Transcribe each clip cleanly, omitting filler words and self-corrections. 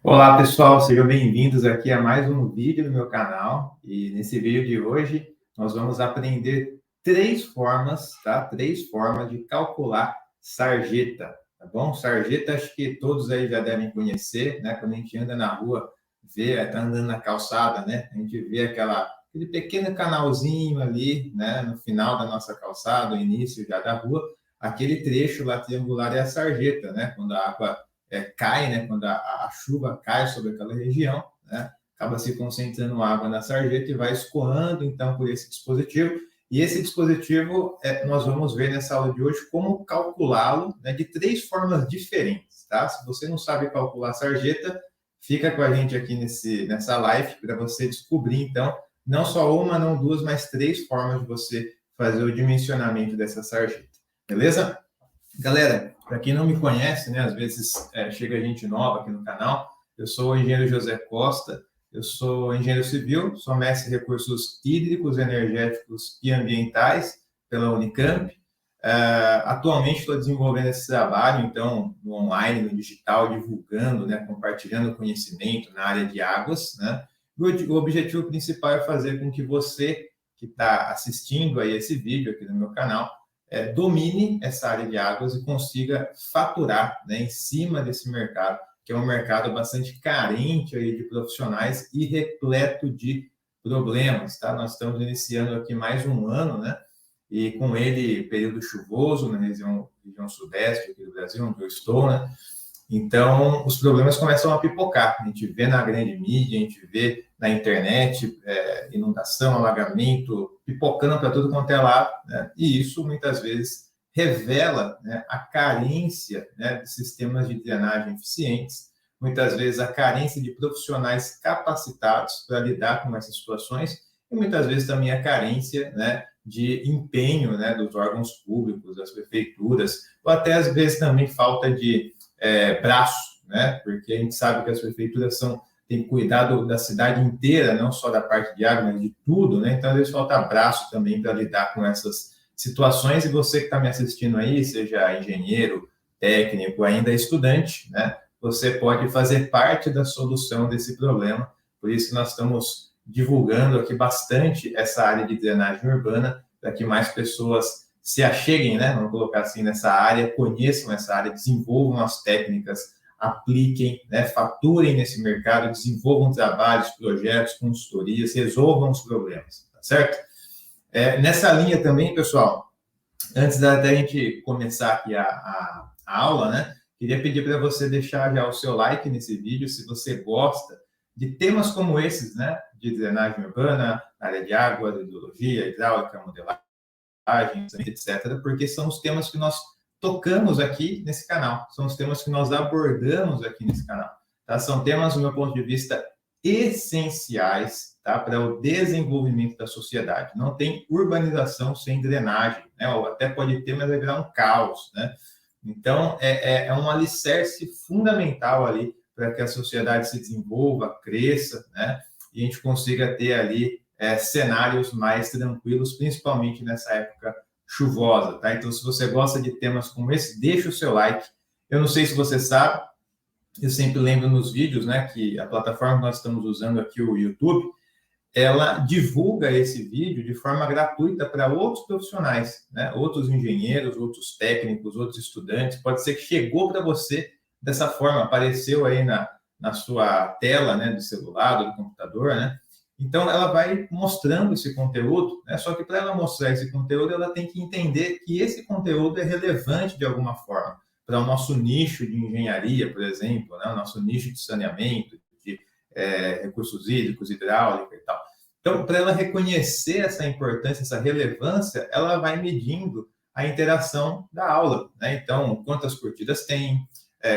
Olá pessoal, sejam bem-vindos aqui a mais um vídeo no meu canal. E nesse vídeo de hoje nós vamos aprender três formas, tá? Três formas de calcular sarjeta, tá bom? Sarjeta acho que todos aí já devem conhecer, né? Quando a gente anda na rua, tá andando na calçada, né? A gente vê aquele pequeno canalzinho ali, né? No final da nossa calçada, no início já da rua, aquele trecho lá triangular é a sarjeta, né? Quando a água cai, né, quando a chuva cai sobre aquela região, né, acaba se concentrando água na sarjeta e vai escoando, então, por esse dispositivo. E esse dispositivo, nós vamos ver nessa aula de hoje como calculá-lo, né, de três formas diferentes, tá? Se você não sabe calcular sarjeta, fica com a gente aqui nessa live para você descobrir, então, não só uma, não duas, mas três formas de você fazer o dimensionamento dessa sarjeta. Beleza? Galera, para quem não me conhece, né, às vezes chega gente nova aqui no canal, eu sou o engenheiro José Costa, eu sou engenheiro civil, sou mestre em recursos hídricos, energéticos e ambientais pela Unicamp. Atualmente estou desenvolvendo esse trabalho, então, no online, no digital, divulgando, né, compartilhando conhecimento na área de águas, né? O objetivo principal é fazer com que você que está assistindo aí esse vídeo aqui no meu canal domine essa área de águas e consiga faturar, né, em cima desse mercado, que é um mercado bastante carente aí de profissionais e repleto de problemas, tá? Nós estamos iniciando aqui mais um ano, né? E com ele, período chuvoso na região sudeste aqui do Brasil, onde eu estou, né? Então, os problemas começam a pipocar. A gente vê na grande mídia, a gente vê na internet, inundação, alagamento, pipocando para tudo quanto é lado, né? E isso, muitas vezes, revela, né, a carência, né, de sistemas de drenagem eficientes, muitas vezes a carência de profissionais capacitados para lidar com essas situações e muitas vezes também a carência, né, de empenho, né, dos órgãos públicos, das prefeituras, ou até às vezes também falta de braço, né? Porque a gente sabe que as prefeituras têm cuidado da cidade inteira, não só da parte de água, mas de tudo, né? Então, às vezes falta braço também para lidar com essas situações. E você que está me assistindo aí, seja engenheiro, técnico, ainda estudante, né? Você pode fazer parte da solução desse problema. Por isso que nós estamos divulgando aqui bastante essa área de drenagem urbana, para que mais pessoas se acheguem, né? Vamos colocar assim, nessa área, conheçam essa área, desenvolvam as técnicas, apliquem, né? Faturem nesse mercado, desenvolvam trabalhos, projetos, consultorias, resolvam os problemas, tá certo? Nessa linha também, pessoal, antes da gente começar aqui a aula, né? Queria pedir para você deixar já o seu like nesse vídeo, se você gosta de temas como esses, né? De drenagem urbana, área de água, hidrologia, hidráulica, modelagem, etc., porque são os temas que nós tocamos aqui nesse canal, são os temas que nós abordamos aqui nesse canal, tá? São temas, do meu ponto de vista, essenciais, tá, para o desenvolvimento da sociedade. Não tem urbanização sem drenagem, né? Ou até pode ter, mas vai virar um caos, né? Então, é um alicerce fundamental ali para que a sociedade se desenvolva, cresça, né? E a gente consiga ter ali cenários mais tranquilos, principalmente nessa época chuvosa, tá? Então, se você gosta de temas como esse, deixa o seu like. Eu não sei se você sabe, eu sempre lembro nos vídeos, né, que a plataforma que nós estamos usando aqui, o YouTube, ela divulga esse vídeo de forma gratuita para outros profissionais, né? Outros engenheiros, outros técnicos, outros estudantes. Pode ser que chegou para você dessa forma, apareceu aí na sua tela, né, do celular, do computador, né? Então, ela vai mostrando esse conteúdo, né? Só que para ela mostrar esse conteúdo, ela tem que entender que esse conteúdo é relevante de alguma forma para o nosso nicho de engenharia, por exemplo, né? O nosso nicho de saneamento, de recursos hídricos, hidráulica e tal. Então, para ela reconhecer essa importância, essa relevância, ela vai medindo a interação da aula, né? Então, quantas curtidas tem,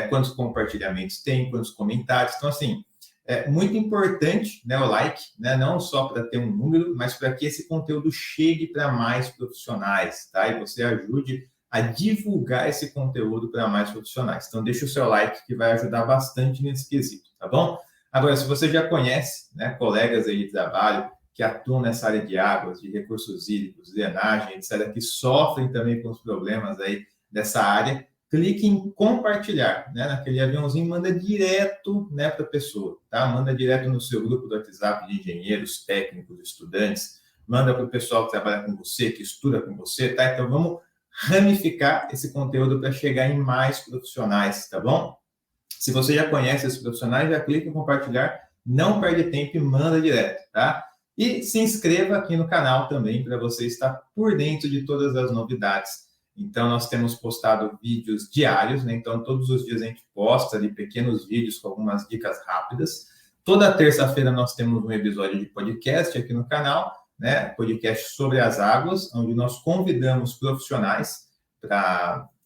quantos compartilhamentos tem, quantos comentários. Então, assim, é muito importante, né, o like, né, não só para ter um número, mas para que esse conteúdo chegue para mais profissionais, tá? E você ajude a divulgar esse conteúdo para mais profissionais. Então, deixa o seu like que vai ajudar bastante nesse quesito, tá bom? Agora, se você já conhece, né, colegas aí de trabalho que atuam nessa área de águas, de recursos hídricos, drenagem, etc., que sofrem também com os problemas aí dessa área, clique em compartilhar, né? Naquele aviãozinho, manda direto, né, para a pessoa, tá? Manda direto no seu grupo do WhatsApp de engenheiros, técnicos, estudantes, manda para o pessoal que trabalha com você, que estuda com você, tá? Então, vamos ramificar esse conteúdo para chegar em mais profissionais, tá bom? Se você já conhece esses profissionais, já clica em compartilhar, não perde tempo e manda direto, tá? E se inscreva aqui no canal também para você estar por dentro de todas as novidades. Então, nós temos postado vídeos diários, né? Então, todos os dias a gente posta ali pequenos vídeos com algumas dicas rápidas. Toda terça-feira nós temos um episódio de podcast aqui no canal, né? Podcast sobre as águas, onde nós convidamos profissionais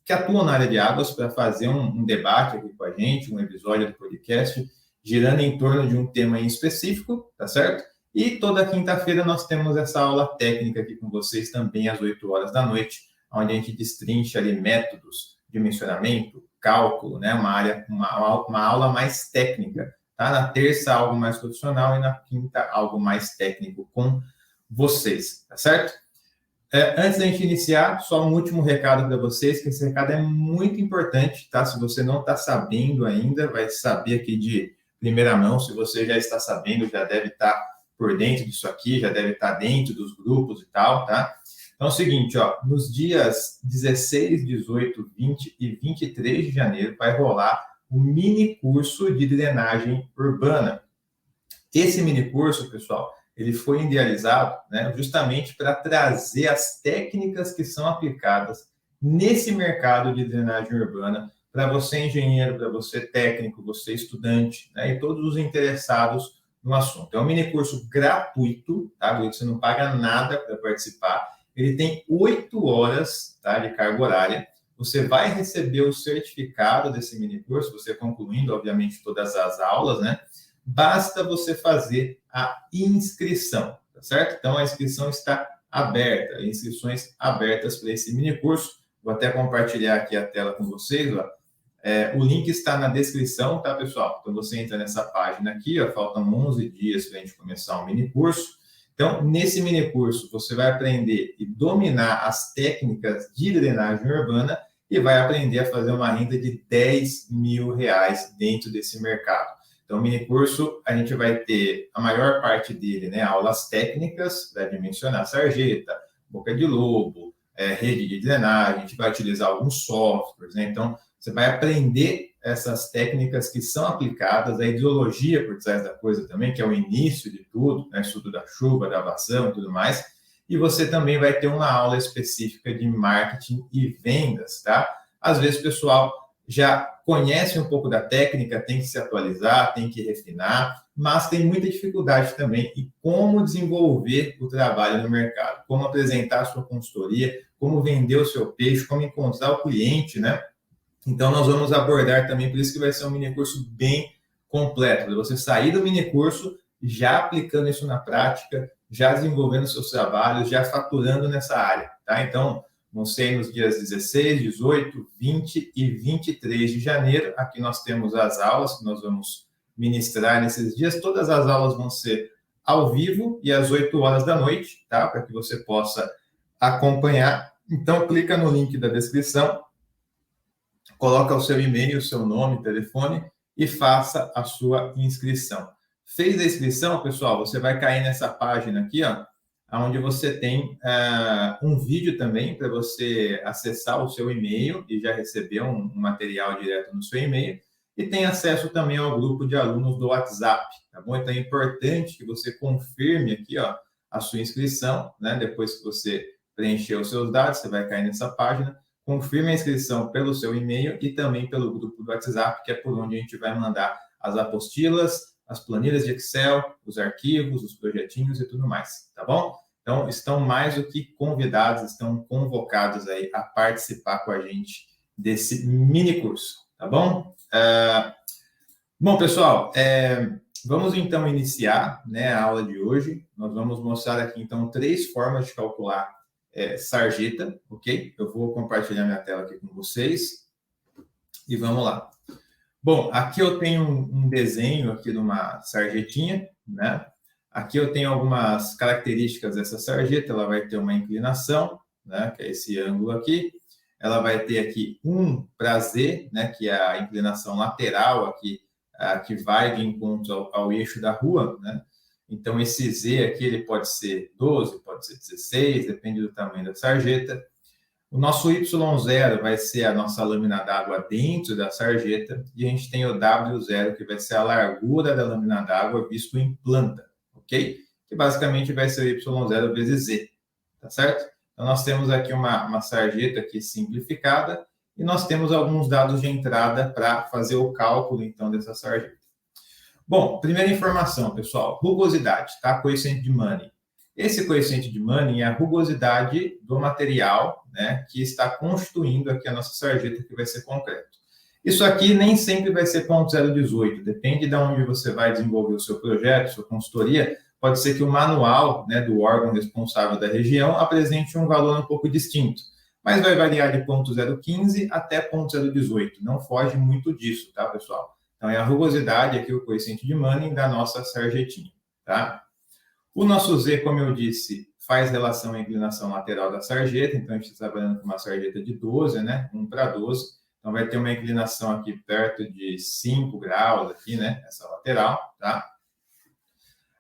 que atuam na área de águas para fazer um debate aqui com a gente, um episódio do podcast, girando em torno de um tema em específico, tá certo? E toda quinta-feira nós temos essa aula técnica aqui com vocês também às 8 horas da noite, onde a gente destrincha ali métodos, dimensionamento, cálculo, né? Uma aula mais técnica, tá? Na terça, algo mais profissional e na quinta, algo mais técnico com vocês, tá certo? Antes da gente iniciar, só um último recado para vocês, que esse recado é muito importante, tá? Se você não está sabendo ainda, vai saber aqui de primeira mão. Se você já está sabendo, já deve estar por dentro disso aqui, já deve estar dentro dos grupos e tal, tá? Então é o seguinte, ó, nos dias 16, 18, 20 e 23 de janeiro vai rolar um mini curso de drenagem urbana. Esse mini curso, pessoal, ele foi idealizado, né, justamente para trazer as técnicas que são aplicadas nesse mercado de drenagem urbana para você engenheiro, para você técnico, você estudante, né, e todos os interessados no assunto. É um mini curso gratuito, tá? Você não paga nada para participar. Ele tem 8 horas, tá, de carga horária. Você vai receber o certificado desse mini curso, você concluindo, obviamente, todas as aulas, né? Basta você fazer a inscrição, tá certo? Então, a inscrição está aberta, inscrições abertas para esse mini curso. Vou até compartilhar aqui a tela com vocês, ó. O link está na descrição, tá, pessoal? Então, você entra nessa página aqui, ó, faltam 11 dias para a gente começar um mini curso. Então, nesse mini curso, você vai aprender e dominar as técnicas de drenagem urbana e vai aprender a fazer uma renda de R$ 10.000 dentro desse mercado. Então, o mini curso, a gente vai ter a maior parte dele, né, aulas técnicas para dimensionar sarjeta, boca de lobo, rede de drenagem, a gente vai utilizar alguns softwares, né? Então, você vai aprender essas técnicas que são aplicadas, a ideologia por trás da coisa também, que é o início de tudo, né, estudo da chuva, da vazão e tudo mais. E você também vai ter uma aula específica de marketing e vendas, tá? Às vezes o pessoal já conhece um pouco da técnica, tem que se atualizar, tem que refinar, mas tem muita dificuldade também em como desenvolver o trabalho no mercado, como apresentar a sua consultoria, como vender o seu peixe, como encontrar o cliente, né? Então, nós vamos abordar também, por isso que vai ser um mini curso bem completo, para você sair do mini curso já aplicando isso na prática, já desenvolvendo seus trabalhos, já faturando nessa área, tá? Então, vão ser nos dias 16, 18, 20 e 23 de janeiro. Aqui nós temos as aulas que nós vamos ministrar nesses dias. Todas as aulas vão ser ao vivo e às 8 horas da noite, tá? Para que você possa acompanhar. Então, clica no link da descrição, coloca o seu e-mail, o seu nome, telefone e faça a sua inscrição. Fez a inscrição, pessoal, você vai cair nessa página aqui, ó, onde você tem um vídeo também para você acessar o seu e-mail e já receber um material direto no seu e-mail. E tem acesso também ao grupo de alunos do WhatsApp, tá bom? Então é importante que você confirme aqui, ó, a sua inscrição, né? Depois que você preencher os seus dados, você vai cair nessa página. Confirme a inscrição pelo seu e-mail e também pelo grupo do WhatsApp, que é por onde a gente vai mandar as apostilas, as planilhas de Excel, os arquivos, os projetinhos e tudo mais, tá bom? Então, estão mais do que convidados, estão convocados aí a participar com a gente desse mini curso, tá bom? Bom, pessoal, vamos então iniciar, né, a aula de hoje. Nós vamos mostrar aqui, então, 3 formas de calcular sarjeta, ok? Eu vou compartilhar minha tela aqui com vocês e vamos lá. Bom, aqui eu tenho um desenho aqui de uma sarjetinha, né? Aqui eu tenho algumas características dessa sarjeta, ela vai ter uma inclinação, né, que é esse ângulo aqui. ela vai ter aqui 1 para Z, né, que é a inclinação lateral aqui, que vai de encontro ao eixo da rua, né? Então, esse Z aqui ele pode ser 12, pode ser 16, depende do tamanho da sarjeta. O nosso Y0 vai ser a nossa lâmina d'água dentro da sarjeta, e a gente tem o W0, que vai ser a largura da lâmina d'água visto em planta, ok? Que basicamente vai ser o Y0 vezes Z, tá certo? Então, nós temos aqui uma sarjeta aqui simplificada, e nós temos alguns dados de entrada para fazer o cálculo, então, dessa sarjeta. Bom, primeira informação, pessoal, rugosidade, tá? Coeficiente de Manning. Esse coeficiente de Manning é a rugosidade do material, né, que está constituindo aqui a nossa sarjeta, que vai ser concreto. Isso aqui nem sempre vai ser 0,018, depende de onde você vai desenvolver o seu projeto, sua consultoria. Pode ser que o manual, né, do órgão responsável da região apresente um valor um pouco distinto, mas vai variar de 0,015 até 0,018, não foge muito disso, tá, pessoal? Então, é a rugosidade aqui, o coeficiente de Manning da nossa sarjetinha, tá? O nosso Z, como eu disse, faz relação à inclinação lateral da sarjeta, então a gente está trabalhando com uma sarjeta de 12, né? 1 para 12, então vai ter uma inclinação aqui perto de 5 graus aqui, né? Essa lateral, tá?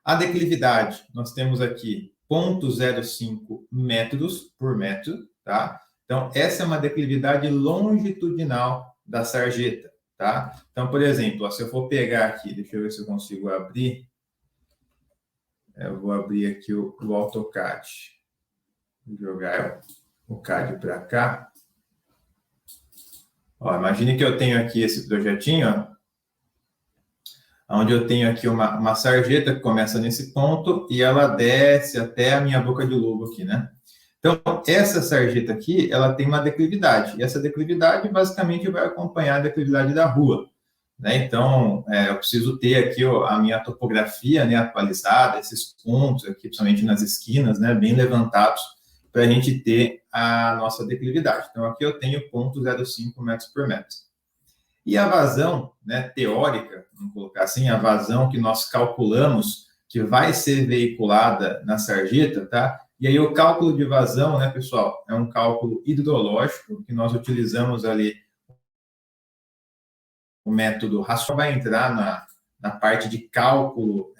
A declividade, nós temos aqui 0,05 metros por metro, tá? Então, essa é uma declividade longitudinal da sarjeta, tá? Então, por exemplo, se eu for pegar aqui, deixa eu ver se eu consigo abrir. Eu vou abrir aqui o AutoCAD. Vou jogar o CAD para cá. Ó, imagine que eu tenho aqui esse projetinho, ó, onde eu tenho aqui uma sarjeta que começa nesse ponto e ela desce até a minha boca de lobo aqui, né? Então, essa sarjeta aqui, ela tem uma declividade. E essa declividade, basicamente, vai acompanhar a declividade da rua. Né? Então, eu preciso ter aqui a minha topografia, né, atualizada, esses pontos aqui, principalmente nas esquinas, né, bem levantados, para a gente ter a nossa declividade. Então, aqui eu tenho 0,05 metros por metro. E a vazão, né, teórica, vamos colocar assim, a vazão que nós calculamos que vai ser veiculada na sarjeta, tá? E aí o cálculo de vazão, né, pessoal, é um cálculo hidrológico que nós utilizamos ali. O método racional vai entrar na parte de cálculo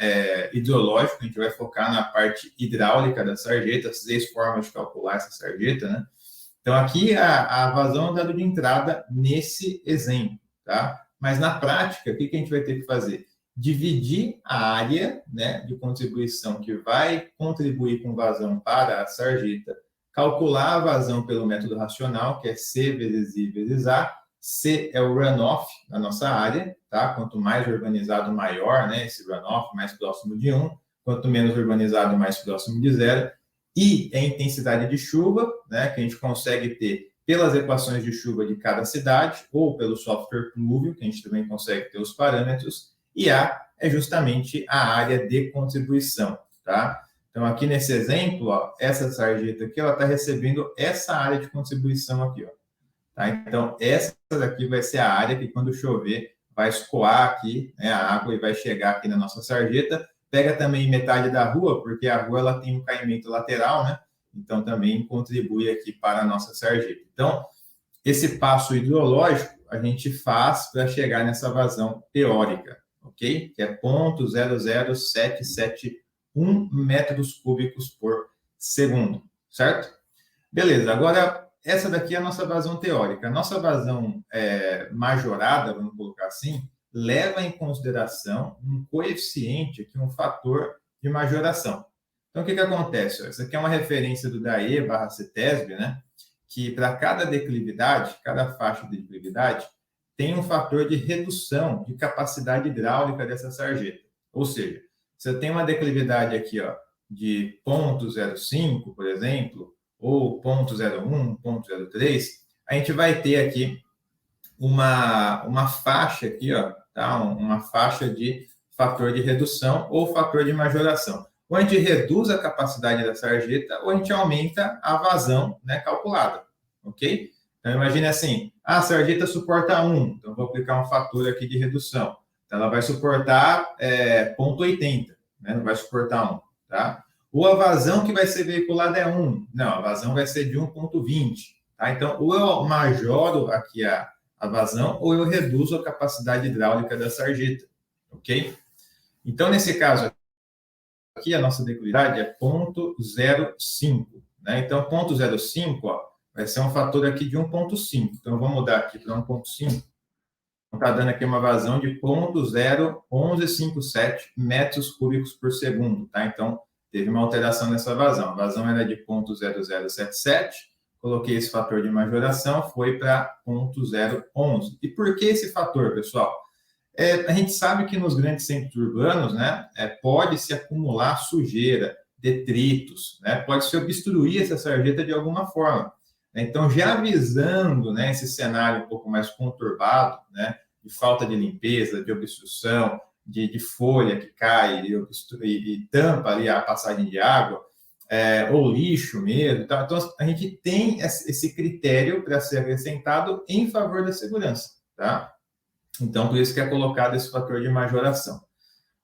hidrológico, a gente vai focar na parte hidráulica da sarjeta, as 6 formas de calcular essa sarjeta, né? Então, aqui a vazão é o dado de entrada nesse exemplo, tá? Mas na prática, o que a gente vai ter que fazer? Dividir a área, né, de contribuição que vai contribuir com vazão para a sarjeta, calcular a vazão pelo método racional, que é C vezes I vezes A. C é o runoff da nossa área, tá? Quanto mais urbanizado, maior, né? Esse runoff, mais próximo de 1. Quanto menos urbanizado, mais próximo de 0. I é a intensidade de chuva, né? Que a gente consegue ter pelas equações de chuva de cada cidade, ou pelo software Pluvio, que a gente também consegue ter os parâmetros. E A é justamente a área de contribuição, tá? Então, aqui nesse exemplo, ó, essa sarjeta aqui, ela está recebendo essa área de contribuição aqui, ó. Tá? Então, essa daqui vai ser a área que, quando chover, vai escoar aqui, né, a água e vai chegar aqui na nossa sarjeta. Pega também metade da rua, porque a rua ela tem um caimento lateral, né? Então, também contribui aqui para a nossa sarjeta. Então, esse passo hidrológico a gente faz para chegar nessa vazão teórica, ok? Que é 0,00771 metros cúbicos por segundo, certo? Beleza, agora essa daqui é a nossa vazão teórica. A nossa vazão majorada, vamos colocar assim, leva em consideração um coeficiente, aqui, um fator de majoração. Então, o que acontece? Essa aqui é uma referência do DAE/CETESB, né? Que para cada declividade, cada faixa de declividade, tem um fator de redução de capacidade hidráulica dessa sarjeta. Ou seja, se eu tenho uma declividade aqui, ó, de 0,05, por exemplo, ou 0,01, 0,03, a gente vai ter aqui uma faixa aqui, ó, tá? Uma faixa de fator de redução ou fator de majoração. Ou a gente reduz a capacidade da sarjeta, ou a gente aumenta a vazão, né, calculada, ok? Então, imagine assim, a sarjeta suporta 1, então vou aplicar um fator aqui de redução. Então, ela vai suportar 0,80, né? Não vai suportar 1, tá? Ou a vazão que vai ser veiculada é 1. Não, a vazão vai ser de 1,20. Tá? Então, ou eu majoro aqui a vazão, ou eu reduzo a capacidade hidráulica da sarjeta, ok? Então, nesse caso aqui, a nossa declividade é 0,05, né? Então, 0,05, ó, vai ser um fator aqui de 1,5. Então, vamos mudar aqui para 1,5. Está dando aqui uma vazão de 0,01157 metros cúbicos por segundo, tá? Então, teve uma alteração nessa vazão. A vazão era de 0,0077, coloquei esse fator de majoração, foi para 0,011. E por que esse fator, pessoal? A gente sabe que nos grandes centros urbanos, né, pode se acumular sujeira, detritos, né, pode se obstruir essa sarjeta de alguma forma. Então, já avisando, né, esse cenário um pouco mais conturbado, né, de falta de limpeza, de obstrução, de folha que cai e tampa ali a passagem de água, ou lixo mesmo. Tá? Então, a gente tem esse critério para ser acrescentado em favor da segurança. Tá? Então, por isso que é colocado esse fator de majoração.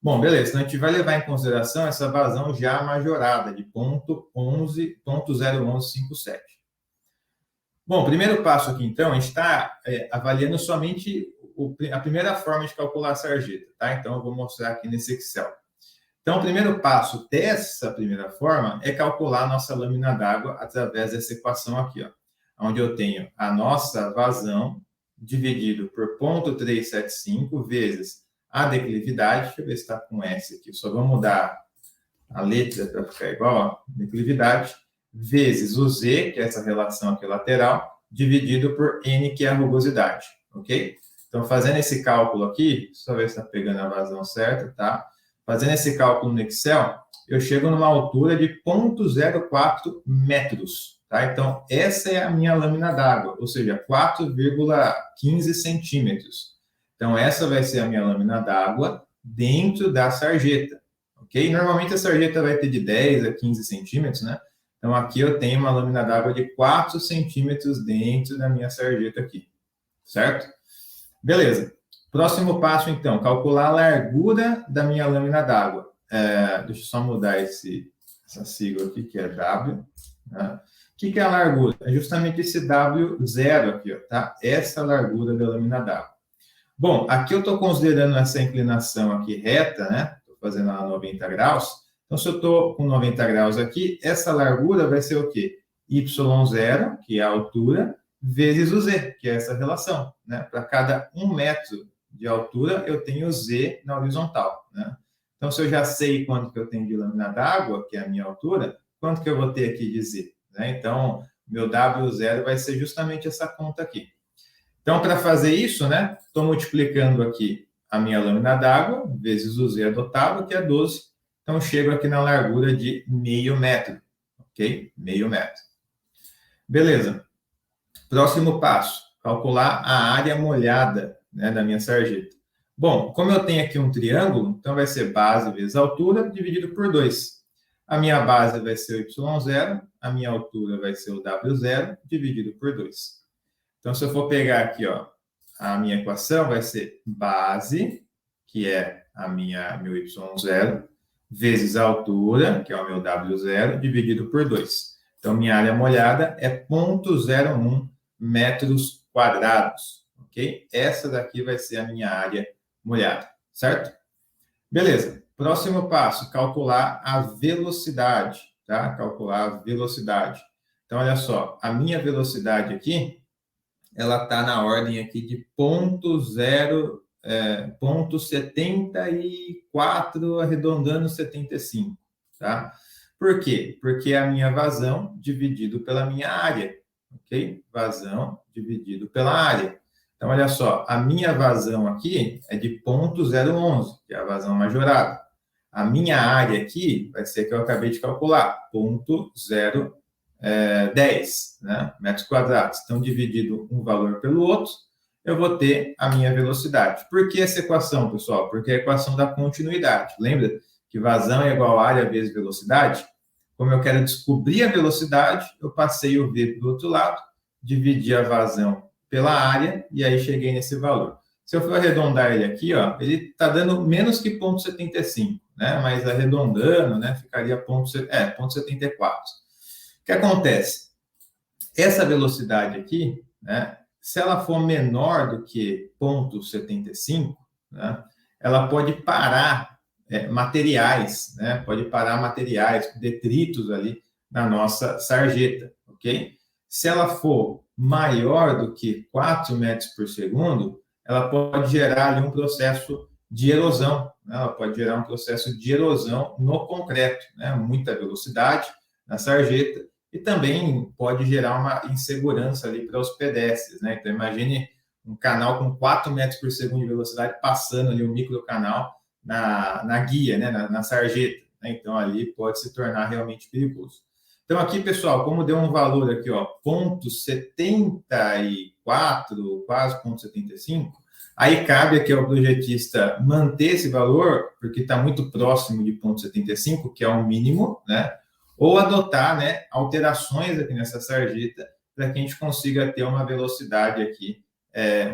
Bom, beleza. Então, a gente vai levar em consideração essa vazão já majorada de 0,01157. Bom, primeiro passo aqui, então, a gente está avaliando somente a primeira forma de calcular a sarjeta, tá? Então, eu vou mostrar aqui nesse Excel. Então, o primeiro passo dessa primeira forma é calcular a nossa lâmina d'água através dessa equação aqui, ó, onde eu tenho a nossa vazão dividido por 0,375 vezes a declividade. Deixa eu ver se está com S aqui. Só vou mudar a letra para ficar igual, ó, declividade, vezes o Z, que é essa relação aqui lateral, dividido por N, que é a rugosidade, ok? Então, fazendo esse cálculo aqui, só ver se está pegando a vazão certa, tá? Fazendo esse cálculo no Excel, eu chego numa altura de 0,04 metros, tá? Então, essa é a minha lâmina d'água, ou seja, 4,15 centímetros. Então, essa vai ser a minha lâmina d'água dentro da sarjeta, ok? Normalmente, a sarjeta vai ter de 10 a 15 centímetros, né? Então, aqui eu tenho uma lâmina d'água de 4 centímetros dentro da minha sarjeta aqui, certo? Beleza. Próximo passo, então, calcular a largura da minha lâmina d'água. Deixa eu só mudar essa sigla aqui, que é W. Né? O que é a largura? É justamente esse W0 aqui, ó, tá? Essa largura da lâmina d'água. Bom, aqui eu estou considerando essa inclinação aqui reta, né? Estou fazendo ela 90 graus. Então, se eu estou com 90 graus aqui, essa largura vai ser o quê? Y0, que é a altura, vezes o Z, que é essa relação, né? Para cada 1 metro de altura, eu tenho Z na horizontal, né? Então, se eu já sei quanto que eu tenho de lâmina d'água, que é a minha altura, quanto que eu vou ter aqui de Z, né? Então, meu W0 vai ser justamente essa conta aqui. Então, para fazer isso, né? Estou multiplicando aqui a minha lâmina d'água vezes o Z adotado, que é 12. Então, chego aqui na largura de meio metro, ok? Meio metro. Beleza. Próximo passo, calcular a área molhada, né, da minha sarjeta. Bom, como eu tenho aqui um triângulo, então vai ser base vezes altura dividido por 2. A minha base vai ser o Y0, a minha altura vai ser o W0 dividido por 2. Então, se eu for pegar aqui, ó, a minha equação vai ser base, que é meu Y0, vezes a altura, que é o meu W0, dividido por 2. Então, minha área molhada é 0,01 metros quadrados, ok? Essa daqui vai ser a minha área molhada, certo? Beleza. Próximo passo, calcular a velocidade, tá? Calcular a velocidade. Então, olha só, a minha velocidade aqui, ela está na ordem aqui de 0,74, arredondando 75, tá? Por quê? Porque é a minha vazão dividido pela minha área, ok? Vazão dividido pela área. Então, olha só, a minha vazão aqui é de 0,011, que é a vazão majorada. A minha área aqui vai ser a que eu acabei de calcular, 0,10, né, metros quadrados. Então, dividido um valor pelo outro, eu vou ter a minha velocidade. Por que essa equação, pessoal? Porque é a equação da continuidade. Lembra que vazão é igual a área vezes velocidade? Como eu quero descobrir a velocidade, eu passei o V do outro lado, dividi a vazão pela área, e aí cheguei nesse valor. Se eu for arredondar ele aqui, ó, ele está dando menos que 0,75, né? Mas arredondando, né, ficaria 0,74. O que acontece? essa velocidade aqui, né, se ela for menor do que 0,75, né, ela pode parar materiais, né, pode parar materiais, detritos ali na nossa sarjeta, ok? Se ela for maior do que 4 metros por segundo, ela pode gerar ali um processo de erosão, né? Ela pode gerar um processo de erosão no concreto, né? Muita velocidade na sarjeta e também pode gerar uma insegurança ali para os pedestres, né? Então, imagine um canal com 4 metros por segundo de velocidade passando ali o microcanal na guia, né? na sarjeta, né? Então, ali pode se tornar realmente perigoso. Então, aqui, pessoal, como deu um valor aqui, ó, 0,74, quase 0,75, aí cabe aqui ao projetista manter esse valor, porque está muito próximo de 0,75, que é o mínimo, né? Ou adotar, né, alterações aqui nessa sarjeta para que a gente consiga ter uma velocidade aqui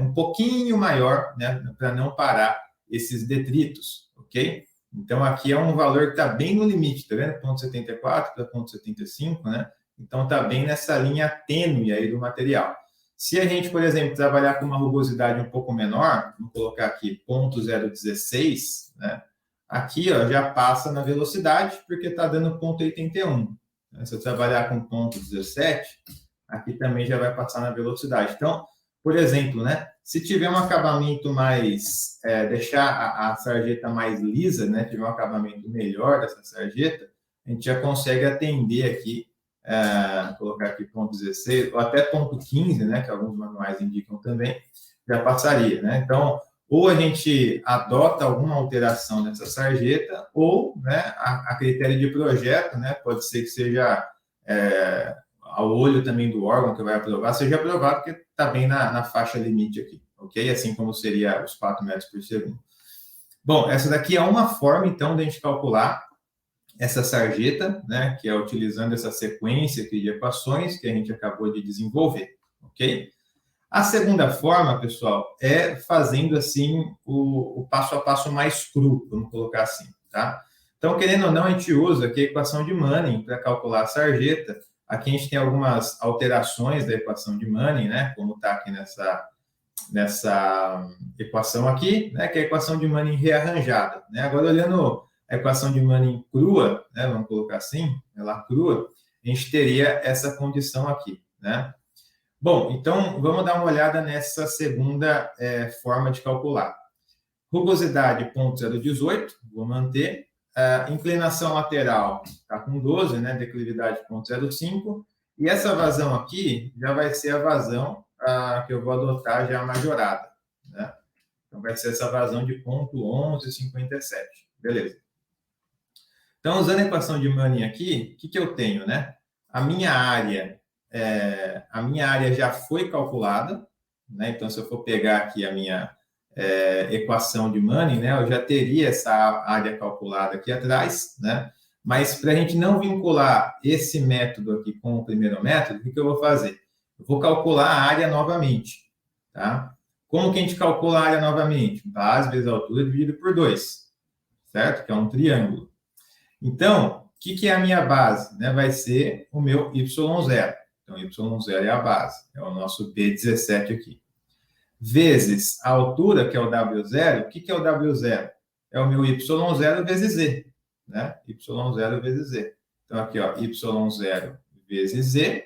um pouquinho maior, né, para não parar esses detritos, ok? Então, aqui é um valor que está bem no limite, tá vendo? 0,74 para 0,75, né? Então, está bem nessa linha tênue aí do material. Se a gente, por exemplo, trabalhar com uma rugosidade um pouco menor, vamos colocar aqui 0,016, né? Aqui, ó, já passa na velocidade, porque está dando 0,81. Se eu trabalhar com 0,17, aqui também já vai passar na velocidade. Então, por exemplo, né? Se tiver um acabamento mais, deixar a sarjeta mais lisa, né? Tiver um acabamento melhor dessa sarjeta, a gente já consegue atender aqui, colocar aqui 0,16 ou até 0,15, né? Que alguns manuais indicam também, já passaria, né? Então, ou a gente adota alguma alteração nessa sarjeta, ou, né, a critério de projeto, né? Pode ser que seja ao olho também do órgão que vai aprovar, seja aprovado, porque está bem na faixa limite aqui, ok? Assim como seria os 4 metros por segundo. Bom, essa daqui é uma forma, então, de a gente calcular essa sarjeta, né, que é utilizando essa sequência aqui de equações que a gente acabou de desenvolver, ok? A segunda forma, pessoal, é fazendo, assim, o passo a passo mais cru, vamos colocar assim, tá? Então, querendo ou não, a gente usa aqui a equação de Manning para calcular a sarjeta. Aqui a gente tem algumas alterações da equação de Manning, né? Como está aqui nessa equação aqui, né? Que é a equação de Manning rearranjada, né? Agora, olhando a equação de Manning crua, né? Vamos colocar assim, ela crua, a gente teria essa condição aqui, né? Bom, então, vamos dar uma olhada nessa segunda forma de calcular. Rugosidade 0,018, vou manter. Inclinação lateral está com 12, né? Declividade 0,05. E essa vazão aqui já vai ser a vazão que eu vou adotar já majorada, né? Então, vai ser essa vazão de 0,1157. Beleza. Então, usando a equação de Manning aqui, o que eu tenho, né? A minha área já foi calculada, né? Então, se eu for pegar aqui a minha equação de Manning, né? Eu já teria essa área calculada aqui atrás, né? Mas para a gente não vincular esse método aqui com o primeiro método, o que eu vou fazer? Eu vou calcular a área novamente, tá? Como que a gente calcula a área novamente? Base vezes altura dividido por 2, certo? Que é um triângulo. Então, o que é a minha base? Né? Vai ser o meu Y0. Então, Y0 é a base, é o nosso B17 aqui. Vezes a altura, que é o W0. O que é o W0? É o meu Y0 vezes Z, né? Y0 vezes Z. Então, aqui, ó, Y0 vezes Z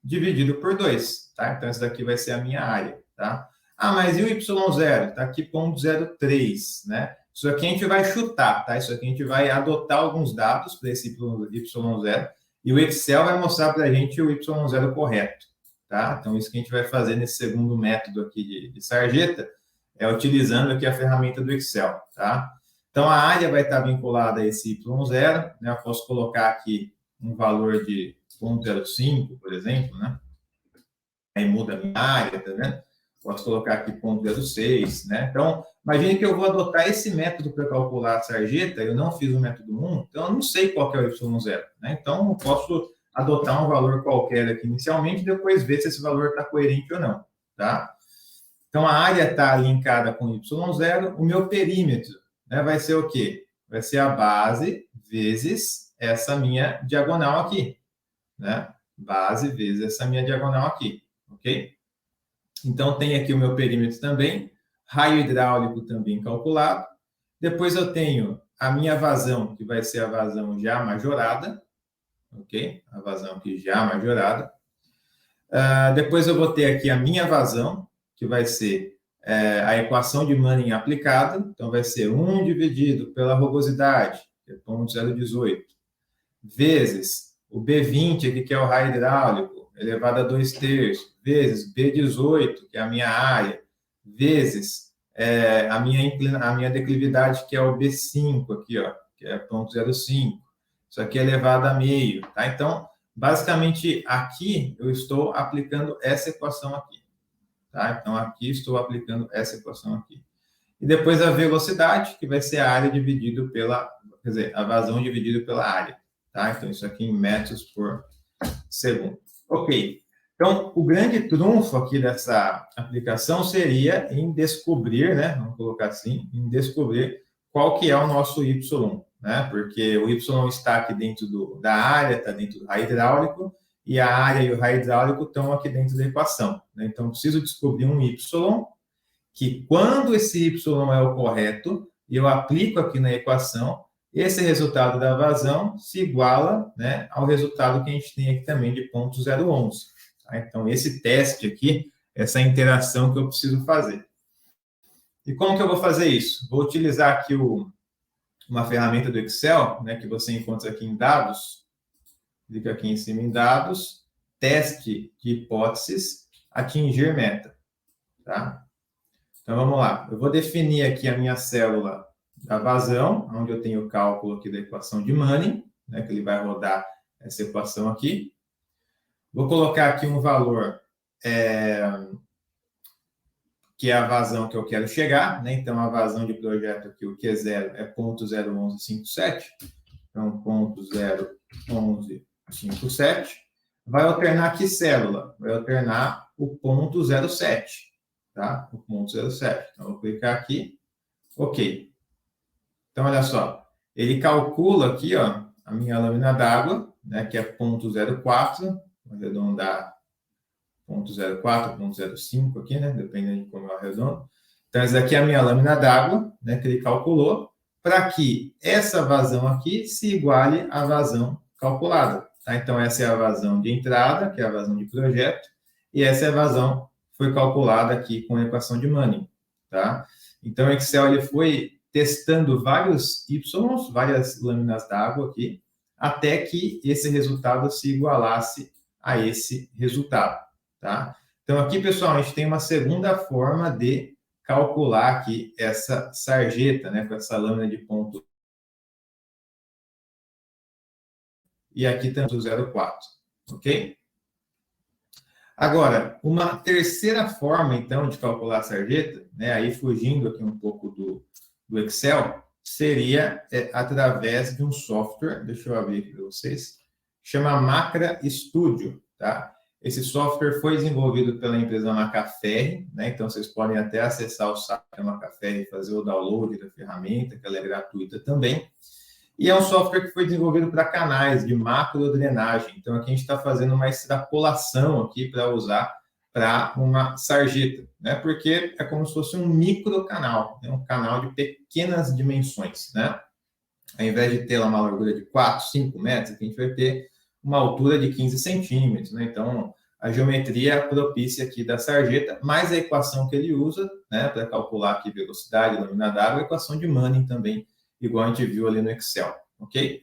dividido por 2, tá? Então, essa daqui vai ser a minha área, tá? Ah, mas e o Y0? Tá aqui 0,03, né? Isso aqui a gente vai chutar, tá? Isso aqui a gente vai adotar alguns dados para esse Y0 e o Excel vai mostrar para a gente o Y0 correto, tá? Então, isso que a gente vai fazer nesse segundo método aqui de sarjeta é utilizando aqui a ferramenta do Excel, tá? Então, a área vai estar vinculada a esse Y0, né? Eu posso colocar aqui um valor de 0,05, por exemplo, né? Aí muda a minha área, tá vendo? Posso colocar aqui 0,06, né? Então, imagine que eu vou adotar esse método para calcular a sarjeta, eu não fiz o método 1, então eu não sei qual que é o Y0, né? Então, eu posso adotar um valor qualquer aqui inicialmente e depois ver se esse valor está coerente ou não, tá? Então, a área está linkada com Y0, o meu perímetro, né, vai ser o quê? Vai ser a base vezes essa minha diagonal aqui, né? base vezes essa minha diagonal aqui, ok? Então, tem aqui o meu perímetro também, raio hidráulico também calculado. Depois eu tenho a minha vazão, que vai ser a vazão já majorada, ok? A vazão aqui já majorada. Depois eu vou ter aqui a minha vazão, que vai ser a equação de Manning aplicada. Então, vai ser 1 dividido pela rugosidade, que é 0,018, vezes o B20, aqui, que é o raio hidráulico, elevado a 2/3, vezes B18, que é a minha área, vezes a minha declividade, que é o B5, aqui, ó, que é 0,05. Isso aqui é elevado a meio, tá? Então, basicamente, aqui eu estou aplicando essa equação aqui, tá? Então, aqui estou aplicando essa equação aqui. E depois a velocidade, que vai ser a área dividido pela, quer dizer, a vazão dividido pela área, tá? Então, isso aqui em metros por segundo. Ok. Então, o grande trunfo aqui dessa aplicação seria em descobrir, né? Vamos colocar assim, em descobrir qual que é o nosso Y, né? Porque o Y está aqui dentro da área, está dentro do raio hidráulico, e a área e o raio hidráulico estão aqui dentro da equação, né? Então, preciso descobrir um Y, que quando esse Y é o correto, e eu aplico aqui na equação, esse resultado da vazão se iguala, né, ao resultado que a gente tem aqui também de 0,011. Tá? Então, esse teste aqui, essa interação que eu preciso fazer. E como que eu vou fazer isso? Vou utilizar aqui uma ferramenta do Excel, né, que você encontra aqui em dados. Clica aqui em cima em dados, teste de hipóteses, atingir meta. Tá? Então, vamos lá. Eu vou definir aqui a minha célula da vazão, onde eu tenho o cálculo aqui da equação de Manning, né, que ele vai rodar essa equação aqui. Vou colocar aqui um valor que é a vazão que eu quero chegar, né? Então, a vazão de projeto aqui, o Q0 é 0,01157. Então, 0,01157. Vai alternar que célula? Vai alternar o 0,07, tá? O 0,07. Então, vou clicar aqui. Ok. Então, olha só. Ele calcula aqui, ó, a minha lâmina d'água, né, que é 0,04. Vou arredondar 0,04, 0,05 aqui, né? Dependendo de como eu arredondo. Então, essa aqui é a minha lâmina d'água, né, que ele calculou, para que essa vazão aqui se iguale à vazão calculada. Tá? Então, essa é a vazão de entrada, que é a vazão de projeto, e essa é a vazão que foi calculada aqui com a equação de Manning. Tá? Então, o Excel ele foi testando vários Y, várias lâminas d'água aqui, até que esse resultado se igualasse a esse resultado. Tá? Então, aqui, pessoal, a gente tem uma segunda forma de calcular aqui essa sarjeta, né, com essa lâmina de ponto. E aqui temos o 0,4, ok? Agora, uma terceira forma, então, de calcular a sarjeta, né, aí fugindo aqui um pouco do Excel, seria através de um software, deixa eu abrir aqui para vocês, chama Macra Studio, tá? Esse software foi desenvolvido pela empresa Macaferri, né? Então vocês podem até acessar o site da Macaferri e fazer o download da ferramenta, que ela é gratuita também. E é um software que foi desenvolvido para canais de macrodrenagem. Então aqui a gente está fazendo uma extrapolação aqui para usar para uma sarjeta, né? Porque é como se fosse um microcanal, né? Um canal de pequenas dimensões, né? Ao invés de ter uma largura de 4, 5 metros, aqui a gente vai ter uma altura de 15 centímetros, né? Então, a geometria propícia aqui da sarjeta, mais a equação que ele usa, né, para calcular aqui velocidade, lâmina d'água, a equação de Manning também, igual a gente viu ali no Excel, ok?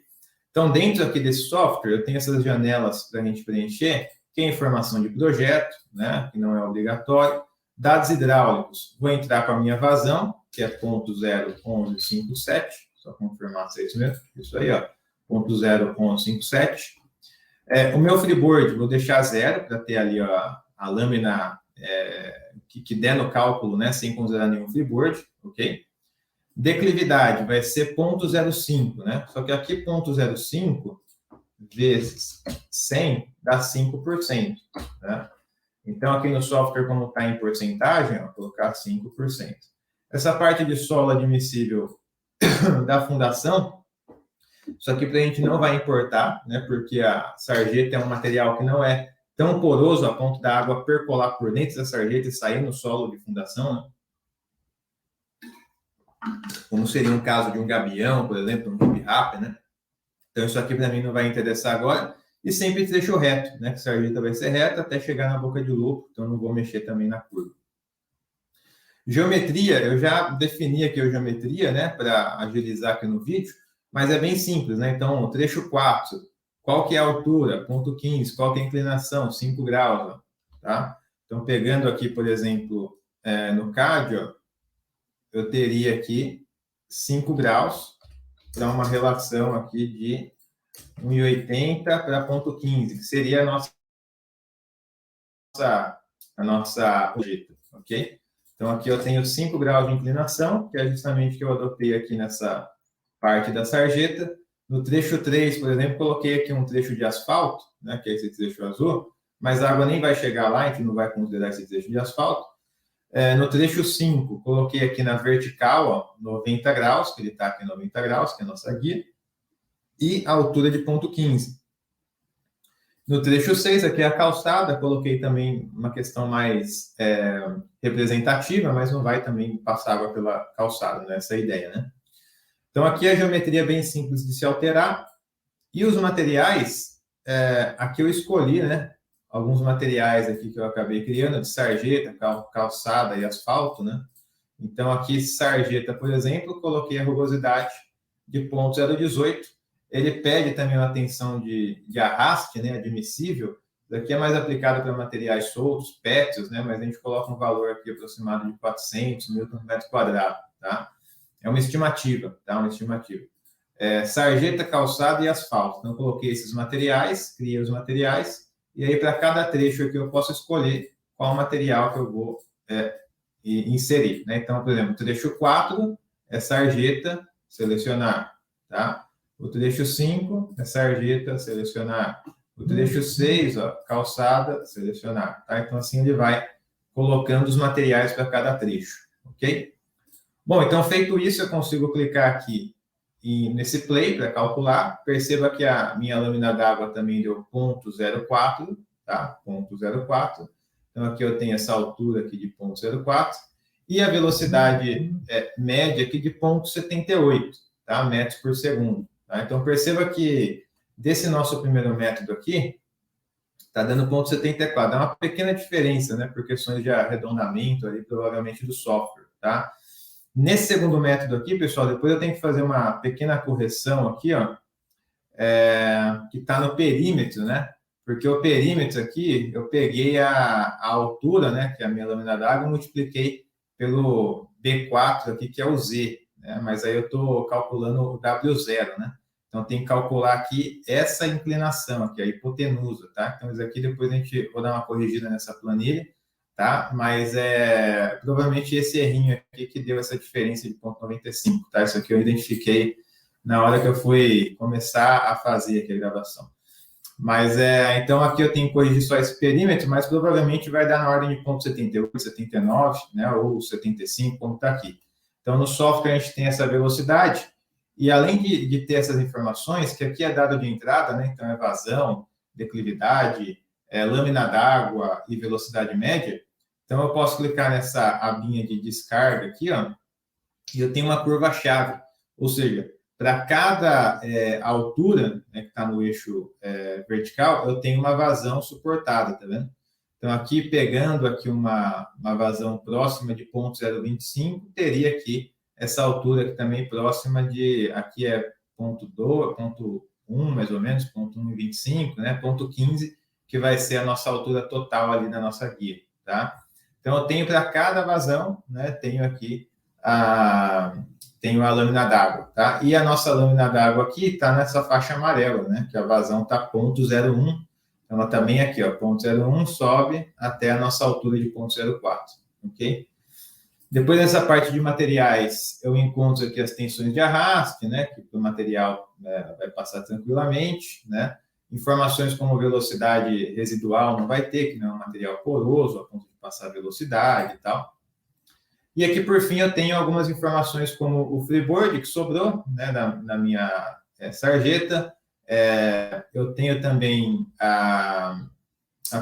Então, dentro aqui desse software, eu tenho essas janelas para a gente preencher, que é informação de projeto, né, que não é obrigatório, dados hidráulicos, vou entrar com a minha vazão, que é 0,01157, só confirmar se é isso mesmo, isso aí, ó, 0,01157. O meu freeboard, vou deixar 0 para ter ali ó, a lâmina que der no cálculo, né, sem considerar nenhum freeboard, ok? Declividade vai ser 0,05, né? Só que aqui 0,05 vezes 100 dá 5%, né? Então, aqui no software, como está em porcentagem, vou colocar 5%. Essa parte de solo admissível da fundação, Isso aqui para a gente não vai importar, né? Porque a sarjeta é um material que não é tão poroso a ponto da água percolar por dentro da sarjeta e sair no solo de fundação, né? Como seria um caso de um gabião, por exemplo, um hip-rap, né? Então, isso aqui para mim não vai interessar agora. E sempre trecho reto, né? Que a sarjeta vai ser reta até chegar na boca de lobo, então não vou mexer também na curva. Geometria, eu já defini aqui a geometria, né? Para agilizar aqui no vídeo, mas é bem simples, né? Então, trecho 4, qual que é a altura? Ponto 15, qual que é a inclinação? 5 graus, ó, tá? Então, pegando aqui, por exemplo, no CAD, ó, eu teria aqui 5 graus para uma relação aqui de 1,80 para ponto 15, que seria a nossa projeto, ok? Então, aqui eu tenho 5 graus de inclinação, que é justamente o que eu adotei aqui nessa parte da sarjeta. No trecho 3, por exemplo, coloquei aqui um trecho de asfalto, né, que é esse trecho azul, mas a água nem vai chegar lá, a gente não vai considerar esse trecho de asfalto. No trecho 5, coloquei aqui na vertical, ó, 90 graus, que ele está aqui 90 graus, que é a nossa guia, e a altura de ponto 15. No trecho 6, aqui é a calçada, coloquei também uma questão mais representativa, mas não vai também passar água pela calçada, né? Essa é a ideia, né? Então, aqui a geometria é bem simples de se alterar. E os materiais, aqui eu escolhi, né? Alguns materiais aqui que eu acabei criando, de sarjeta, calçada e asfalto, né? Então, aqui, sarjeta, por exemplo, coloquei a rugosidade de 0,018. Ele pede também uma tensão de arraste, né? Admissível. Isso aqui é mais aplicado para materiais soltos, pétreos, né? Mas a gente coloca um valor aqui aproximado de 400 Nm², tá? É uma estimativa, tá? Uma estimativa. Sarjeta, calçada e asfalto. Então, coloquei esses materiais, criei os materiais, e aí, para cada trecho aqui, eu posso escolher qual material que eu vou inserir, né? Então, por exemplo, o trecho 4 é sarjeta, selecionar, tá? O trecho 5 é sarjeta, selecionar. O trecho 6, ó, calçada, selecionar, tá? Então, assim, ele vai colocando os materiais para cada trecho, ok? Bom, então, feito isso, eu consigo clicar aqui nesse play para calcular. Perceba que a minha lâmina d'água também deu 0,04, tá? 0,04. Então, aqui eu tenho essa altura aqui de 0,04 e a velocidade média aqui de 0,78, tá? Metros por segundo. Tá? Então, perceba que desse nosso primeiro método aqui, está dando 0,74. Dá uma pequena diferença, né? Por questões de arredondamento ali, provavelmente do software, tá? Nesse segundo método aqui, pessoal, depois eu tenho que fazer uma pequena correção aqui, ó, que está no perímetro, né? Porque o perímetro aqui, eu peguei a altura, né, que é a minha lâmina d'água, multipliquei pelo B4 aqui, que é o Z, né? Mas aí eu estou calculando o W0, né? Então, tem que calcular aqui essa inclinação aqui, a hipotenusa, tá? Então, isso aqui depois a gente vou dar uma corrigida nessa planilha, tá? Mas provavelmente esse errinho aqui que deu essa diferença de 0,95, tá? Isso aqui eu identifiquei na hora que eu fui começar a fazer aqui a gravação. Mas, então, aqui eu tenho que corrigir só esse perímetro, mas provavelmente vai dar na ordem de 0,78, 79, né? Ou 75, como está aqui. Então, no software a gente tem essa velocidade, e além de ter essas informações, que aqui é dado de entrada, né? Então, é vazão, declividade, lâmina d'água e velocidade média. Então, eu posso clicar nessa abinha de descarga aqui, ó, e eu tenho uma curva-chave. Ou seja, para cada altura, né, que está no eixo vertical, eu tenho uma vazão suportada, tá vendo? Então, aqui, pegando aqui uma vazão próxima de 0,025, teria aqui essa altura aqui também próxima de, aqui é 0,2, 0,1 mais ou menos, 0,125, né, 0,15, que vai ser a nossa altura total ali na nossa guia, tá? Então, eu tenho para cada vazão, né, tenho aqui tenho a lâmina d'água, tá? E a nossa lâmina d'água aqui está nessa faixa amarela, né, que a vazão está 0,01, então ela também aqui, ó, 0,01 sobe até a nossa altura de 0,04, ok? Depois dessa parte de materiais, eu encontro aqui as tensões de arraste, né, que o material vai passar tranquilamente, né? Informações como velocidade residual não vai ter, que não é um material poroso, a ponto de passar velocidade e tal. E aqui, por fim, eu tenho algumas informações como o freeboard, que sobrou, né, na minha sarjeta. Eu tenho também a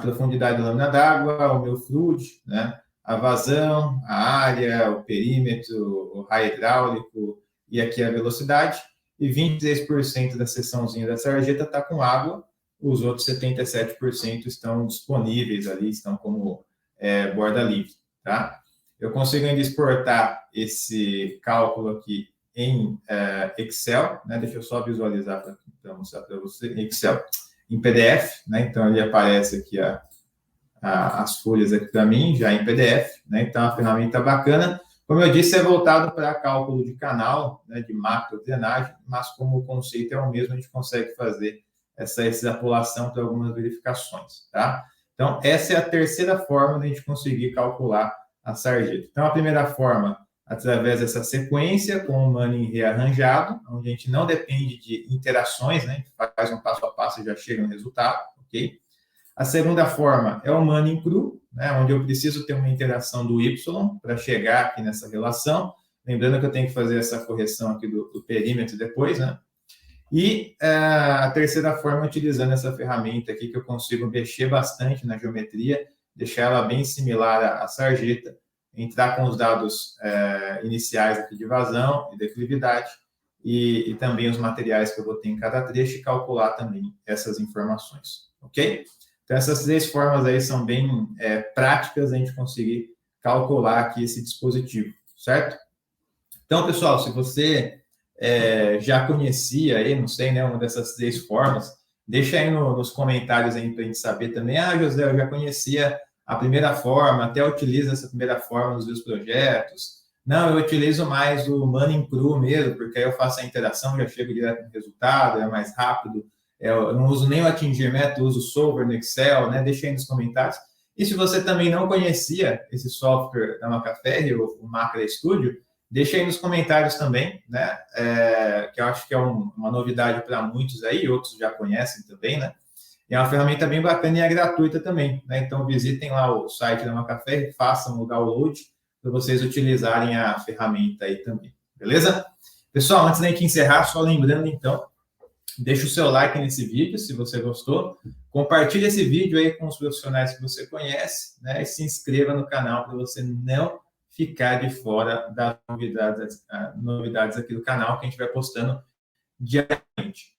profundidade da lâmina d'água, o meu fluid, né? A vazão, a área, o perímetro, o raio hidráulico e aqui a velocidade. E 26% da seçãozinha da sarjeta está com água, os outros 77% estão disponíveis ali, estão como borda livre, tá? Eu consigo ainda exportar esse cálculo aqui em Excel, né? Deixa eu só visualizar para mostrar para você, em Excel, em PDF, né? Então, ele aparece aqui as folhas aqui para mim, já em PDF, né? Então, a ferramenta bacana. Como eu disse, é voltado para cálculo de canal, né? De macro drenagem, mas como o conceito é o mesmo, a gente consegue fazer essa extrapolação para algumas verificações, tá? Então, essa é a terceira forma de a gente conseguir calcular a sarjeta. Então, a primeira forma, através dessa sequência, com o Manning rearranjado, onde a gente não depende de interações, né? A gente faz um passo a passo e já chega no resultado, ok? A segunda forma é o Manning cru, né? Onde eu preciso ter uma interação do Y para chegar aqui nessa relação. Lembrando que eu tenho que fazer essa correção aqui do perímetro depois, né? E a terceira forma, utilizando essa ferramenta aqui, que eu consigo mexer bastante na geometria, deixar ela bem similar à sarjeta, entrar com os dados iniciais aqui de vazão e declividade, e também os materiais que eu vou ter em cada trecho e calcular também essas informações, ok? Então, essas três formas aí são bem práticas a gente conseguir calcular aqui esse dispositivo, certo? Então, pessoal, se você já conhecia aí, não sei, né, uma dessas três formas, deixa aí nos comentários aí para a gente saber também. Ah, José, eu já conhecia a primeira forma, até utilizo essa primeira forma nos meus projetos. Não, eu utilizo mais o Manning cru mesmo, porque aí eu faço a interação, já chego direto no resultado, é mais rápido. Eu não uso nem o atingir meta, uso o Solver no Excel, né? Deixa aí nos comentários. E se você também não conhecia esse software da Macaferri, o Macra Studio, deixa aí nos comentários também, né? Que eu acho que é uma novidade para muitos aí, outros já conhecem também, né? É uma ferramenta bem bacana e é gratuita também, né? Então, visitem lá o site da Macaferri, façam o download para vocês utilizarem a ferramenta aí também, beleza? Pessoal, antes da gente encerrar, só lembrando, então, deixa o seu like nesse vídeo, se você gostou. Compartilhe esse vídeo aí com os profissionais que você conhece, né? E se inscreva no canal para você não ficar de fora das novidades aqui do canal que a gente vai postando diariamente,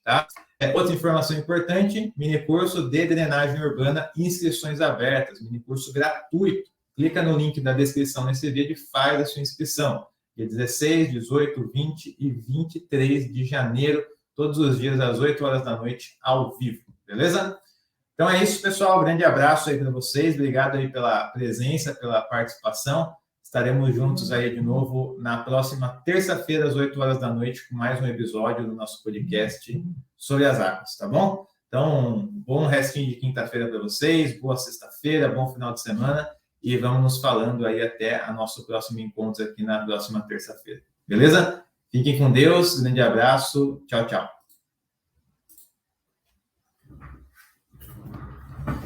tá? Outra informação importante, mini curso de drenagem urbana, inscrições abertas, mini curso gratuito. Clica no link da descrição nesse vídeo e faz a sua inscrição. Dia 16, 18, 20 e 23 de janeiro, todos os dias às 8 horas da noite, ao vivo, beleza? Então é isso, pessoal. Grande abraço aí para vocês. Obrigado aí pela presença, pela participação. Estaremos juntos aí de novo na próxima terça-feira, às 8 horas da noite, com mais um episódio do nosso podcast sobre as águas, tá bom? Então, bom restinho de quinta-feira para vocês, boa sexta-feira, bom final de semana e vamos nos falando aí até a nosso próximo encontro aqui na próxima terça-feira, beleza? Fiquem com Deus, grande abraço, tchau, tchau.